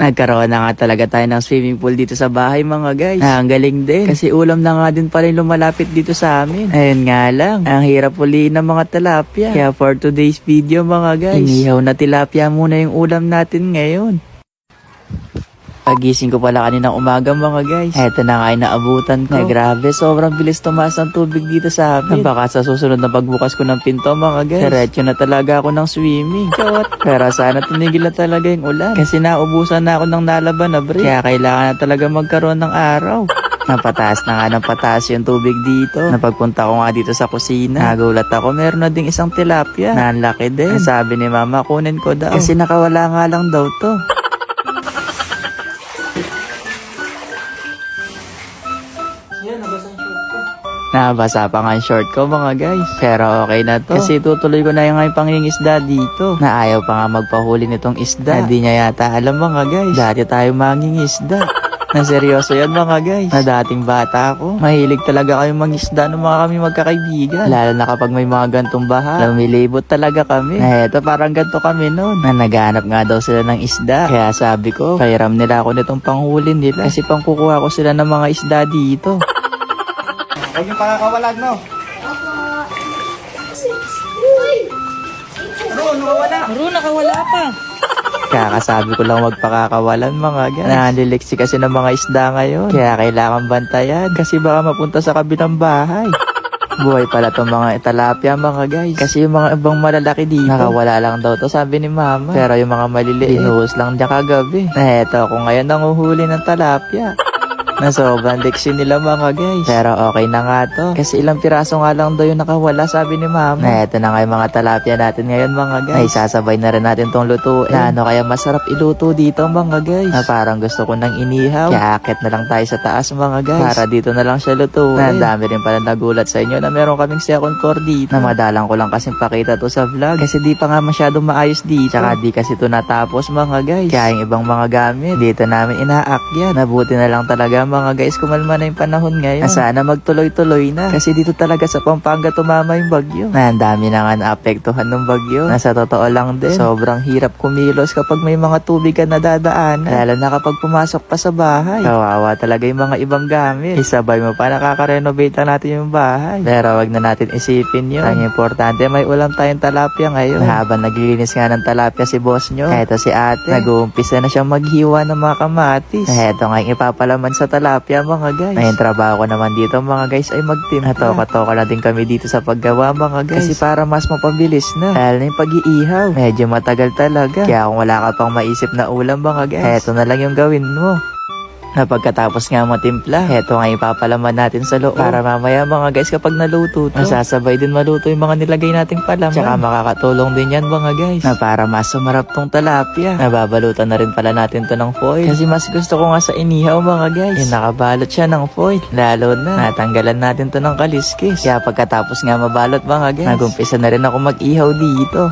Nagkaroon na nga talaga tayo ng swimming pool dito sa bahay mga guys. Ang galing din. Kasi ulam na nga din pala yung lumalapit dito sa amin. Ayun nga lang, ang hirap ulihin ng mga tilapia. Kaya for today's video mga guys, inihaw na tilapia muna yung ulam natin ngayon. Pagising ko pala kaninang umaga mga guys. Eto na nga yung naabutan ko. Grabe, sobrang bilis tumaas ng tubig dito sa amin. Baka sa susunod na pagbukas ko ng pinto mga guys, diretso na talaga ako ng swimming. Pero sana tumigil na talaga yung ulan. Kasi naubusan na ako ng nalaban na break. Kaya kailangan na talaga magkaroon ng araw. Napataas na nga ng pataas yung tubig dito. Napagpunta ko nga dito sa kusina, nagulat ako, meron na ding isang tilapia na ang laki din. Sabi ni mama, kunin ko daw. Kasi nakawala nga lang daw to. Nabasa pa nga yung short ko mga guys. Pero okay na to. Kasi tutuloy ko na yung pangingisda dito. Na ayaw pa nga magpahuli nitong isda. Hindi niya yata alam mga guys. Dati tayo mangingisda. Na seryoso yan mga guys. Na dating bata ako, mahilig talaga kayong mangisda ng mga kami magkakaibigan. Lalo na kapag may mga gantong baha, lumilibot talaga kami. Na eto parang ganto kami noon. Na naghanap nga daw sila ng isda. Kaya sabi ko, pahiram nila ako nitong panghuli nila. Kasi pangkukuha ko sila ng mga isda dito. Huwag yung pakakawalan, no? Nakawala pa. Kakasabi ko lang magpakakawalan mga guys. Nanliliksi kasi ng mga isda ngayon. Kaya kailangan bantayan kasi baka mapunta sa kabilang bahay. Buhay pala itong mga tilapia mga guys. Kasi yung mga ibang malalaki dito, nakawala lang daw to sabi ni mama. Pero yung mga maliliit, binuhos lang niya kagabi. Na eto ako ngayon nanguhuli ng tilapia. Na sobrang liksi nila mga guys. Pero okay na nga to. Kasi ilang piraso nga lang daw yung nakawala sabi ni mama. Na eto na nga yung mga tilapia natin ngayon mga guys. Ay sasabay na rin natin tong lutuin. Na ano kaya masarap iluto dito mga guys. Na parang gusto ko nang inihaw. Kaya akit na lang tayo sa taas mga guys. Para dito na lang siya lutuin. Na dami rin pala nagulat sa inyo na meron kaming second core dito. Na madalang ko lang kasing pakita to sa vlog. Kasi di pa nga masyadong maayos dito. Tsaka di kasi to natapos mga guys. Kaya yung ibang mga gamit dito namin inaakyan. Nabuti na lang talaga mga guys kumalma na yung panahon ngayon. Sana magtuloy-tuloy na. Kasi dito talaga sa Pampanga tumama yung bagyo. Na ang dami na nga naapektuhan ng bagyo. Nasa totoo lang din, sobrang hirap kumilos kapag may mga tubig ka nadadaan. Lalo na kapag pumasok pa sa bahay. Kawawa talaga yung mga ibang gamit. Isabay mo pa nakaka-renovate na natin yung bahay. Pero wag na natin isipin yun. Ang importante may ulam tayong talapia ngayon. Habang naglilinis nga ng talapia si boss nyo, eto si ate, nag-uumpisa na siyang maghiwa ng mga kamatis. Eto nga yung ipapalaman sa talapia mga guys. Ngayon trabaho ko naman dito mga guys ay mag-team. Toka-toka na din kami dito sa paggawa mga guys. Kasi para mas mapabilis na. Dahil na yung pag-iihaw, medyo matagal talaga. Kaya kung wala ka pang maisip na ulam mga guys, eto na lang yung gawin mo. Na pagkatapos nga matimpla, eto nga ipapalaman natin sa loob. Para mamaya mga guys kapag naluto to, masasabay din maluto yung mga nilagay nating palaman. Tsaka makakatulong din yan mga guys. Na para mas sumarap tong talapia. Nababalutan na rin pala natin to ng foil. Kasi mas gusto ko nga sa inihaw mga guys. Yung nakabalot siya ng foil. Lalo na, natanggalan natin to ng kaliskis. Kaya pagkatapos nga mabalot mga guys, nagumpisa na rin ako mag-ihaw dito.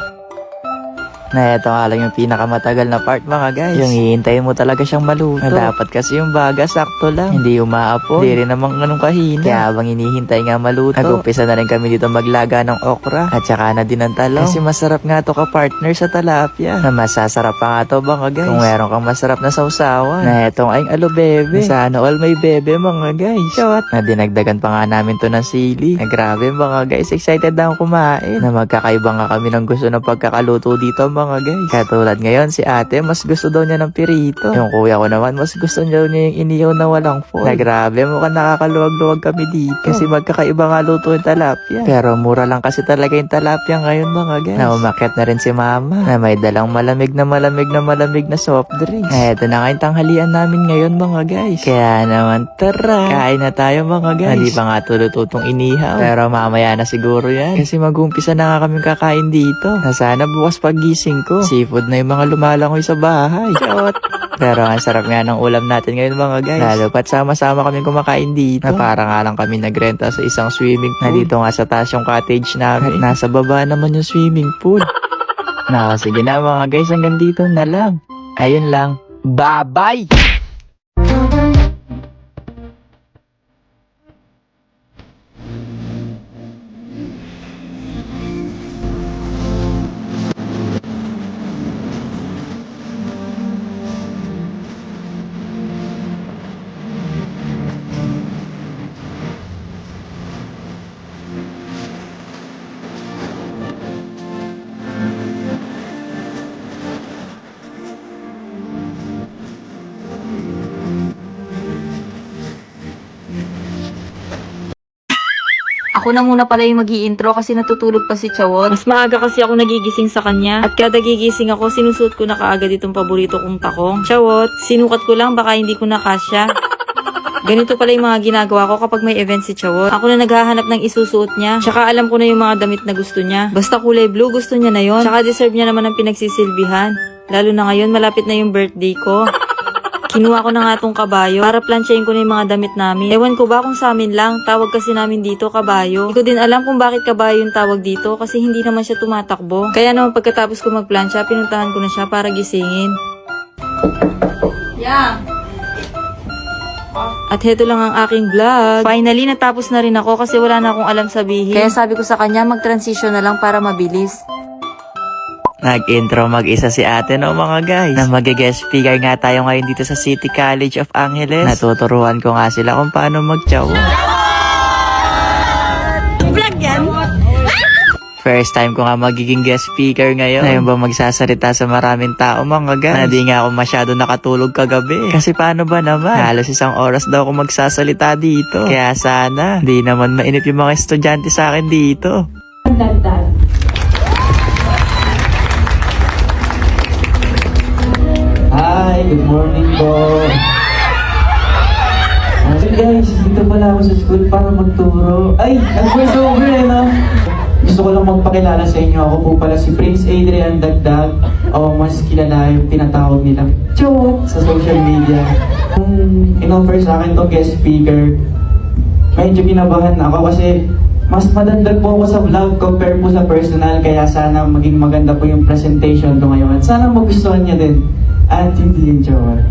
Na eto nga lang yung pinakamatagal na part mga guys. Yung hihintayin mo talaga siyang maluto. Na dapat kasi yung baga sakto lang. Hindi umaapoy. Hindi rin naman ganun kahina. Kaya habang hinihintay nga maluto, nag-umpisa na rin kami dito maglaga ng okra. At saka na din ng talong. Kasi masarap nga to ka-partner sa talapia. Na masasarap pa nga to mga guys. Kung meron kang masarap na sausawan. Na eto nga yung alo bebe. Sana all may bebe mga guys. Shot. Na dinagdagan pa nga namin to ng sili. Na grabe mga guys. Excited na ako kumain. Na magkakaiba nga kami ng gusto ng pagkakaluto dito mga guys. Katulad ngayon si ate mas gusto daw niya ng pirito. Yung kuya ko naman mas gusto niya yung inihaw na walang foil. Na grabe mukhang nakakaluwag-luwag kami dito. Kasi magkakaiba nga luto yung talapia. Pero mura lang kasi talaga yung talapia ngayon mga guys. Na umakyat na rin si mama. Na may dalang malamig na soft drinks. Na eto na nga yung tanghalian namin ngayon mga guys. Kaya naman tara, kain na tayo mga guys. Hindi pa nga tulututong inihaw. Pero mamaya na siguro yan. Kasi mag-umpisa na nga kami kakain dito. Na sana bukas pagising ko, seafood na yung mga lumalangoy sa bahay. Pero ang sarap nga ng ulam natin ngayon mga guys. Lalo pat sama-sama kami kumakain dito. Na para nga lang kami nagrenta sa isang swimming pool. Na dito nga sa taas yung cottage namin. At nasa baba naman yung swimming pool. Na sige na mga guys, hanggang dito na lang. Ayun lang. Bye-bye! Ako na muna pala yung mag-i-intro kasi natutulog pa si Chawot. Mas maaga kasi ako nagigising sa kanya. At kada gigising ako, sinusuot ko na kaagad itong paborito kong takong. Chawot, sinukat ko lang baka hindi ko nakasya. Ganito pala yung mga ginagawa ko kapag may event si Chawot. Ako na naghahanap ng isusuot niya. Tsaka alam ko na yung mga damit na gusto niya. Basta kulay blue, gusto niya na yon. Tsaka deserve niya naman ng pinagsisilbihan. Lalo na ngayon, malapit na yung birthday ko. Kinuha ko na nga tong kabayo para plansyahin ko na yung mga damit namin. Ewan ko ba kung sa amin lang, tawag kasi namin dito kabayo. Hindi ko din alam kung bakit kabayo yung tawag dito kasi hindi naman siya tumatakbo. Kaya naman pagkatapos ko magplansya, pinuntahan ko na siya para gisingin. Yeah. At heto lang ang aking vlog. Finally, natapos na rin ako kasi wala na akong alam sabihin. Kaya sabi ko sa kanya, mag-transition na lang para mabilis. Nag-intro mag-isa si ate no mga guys. Na mag-guest speaker nga tayo ngayon dito sa City College of Angeles. Natuturuan ko nga sila kung paano mag-chow. Vlog yan? First time ko nga magiging guest speaker ngayon. Ngayon ba magsasalita sa maraming tao mga guys? Na di nga ako masyado nakatulog kagabi. Kasi paano ba naman? Halos 1 oras daw ako magsasalita dito. Kaya sana, di naman mainip yung mga estudyante sa akin dito. Hi, good morning po. So guys, dito pala ako sa school para magturo. Ay, nag-voice over no? Gusto ko lang magpakilala sa inyo. Ako po pala si Prince Adrian Dagdag. O mas kilala yung tinatawag nila Chawot sa social media. Kung in-offer sa akin to guest speaker, medyo kinabahan ako kasi mas madagdag po ako sa vlog compare po sa personal. Kaya sana maging maganda po yung presentation ko ngayon. At sana magustuhan niya din. At hindi yung Chawot.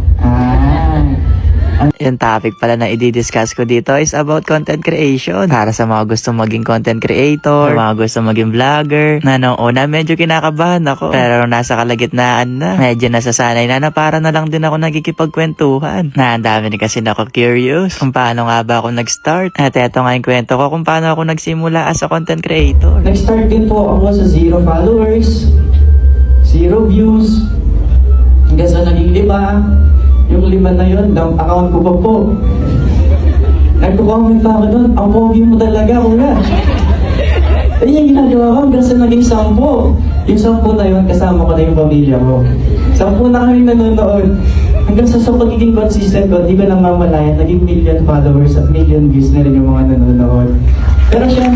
Yung topic pala na i-discuss ko dito is about content creation. Para sa mga gustong maging content creator, mga gustong maging vlogger, na noong una medyo kinakabahan ako. Pero nasa kalagitnaan na, medyo nasasanay na para na lang din ako nagkikipagkwentuhan. Na ang dami na kasi ako curious kung paano nga ba ako nag-start. At eto nga yung kwento ko kung paano ako nagsimula as a content creator. Nag-start din po ako sa 0 followers, 0 views, hanggang sa naging 5. Yung 5 na yun, down account ko pa po. Nagko-comment pa ako doon, ang pogi mo talaga, kuya. Ayun yung ginagawa ko hanggang sa naging 10. Yung 10 na yun, kasama ko na yung pamilya ko. 10 na kami nanonood. Hanggang sa pagiging consistent ko, di ko nang mamalayan, naging 1 million followers at 1 million views na rin yung mga nanonood. Pero siya,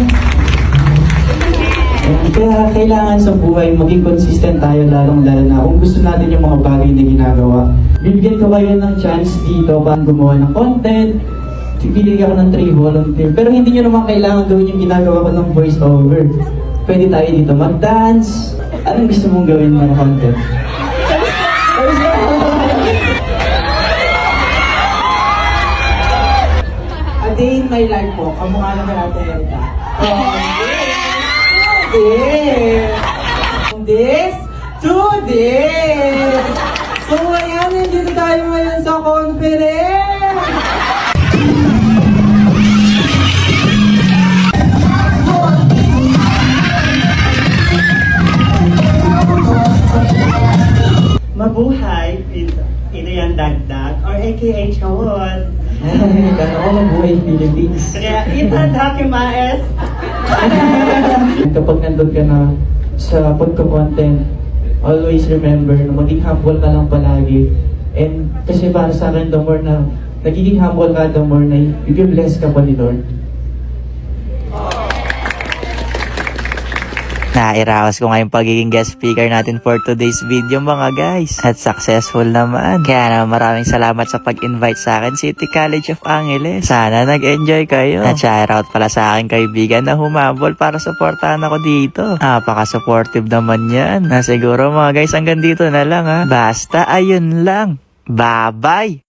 kaya kailangan sa buhay maging consistent tayo lalong-lalo na kung gusto natin yung mga bagay na ginagawa. Bibigyan ko kayo ng chance dito para gumawa ng content. Pipili ako ng 3 volunteer. Pero hindi nyo naman kailangan gawin yung ginagawa ko ng voice over. Pwede tayo dito mag-dance. Anong gusto mong gawin ng content? A day in my life po. Kamukha naman natin Erika. From this to this. So ayan, nandito tayo ngayon sa conference. Mabuhay, Prince Adrian Dagdag, or aka Chawot. Gano'n ko mabuhay Philippines. Kaya itandaki maes. Kapag nandun ka na sa pagka-content, always remember na maging humble ka lang palagi. And kasi para sa akin, the more na nagiging humble ka, the more na i-bless ka pa ni Lord. Nairaos ko ngayong pagiging guest speaker natin for today's video mga guys. At successful naman. Kaya naman maraming salamat sa pag-invite sa akin City College of Angeles. Sana nag-enjoy kayo. At shoutout pala sa aking kaibigan na humabol para supportahan ako dito. Napaka-supportive naman yan. Na siguro mga guys hanggang dito na lang ha. Basta ayun lang. Bye-bye!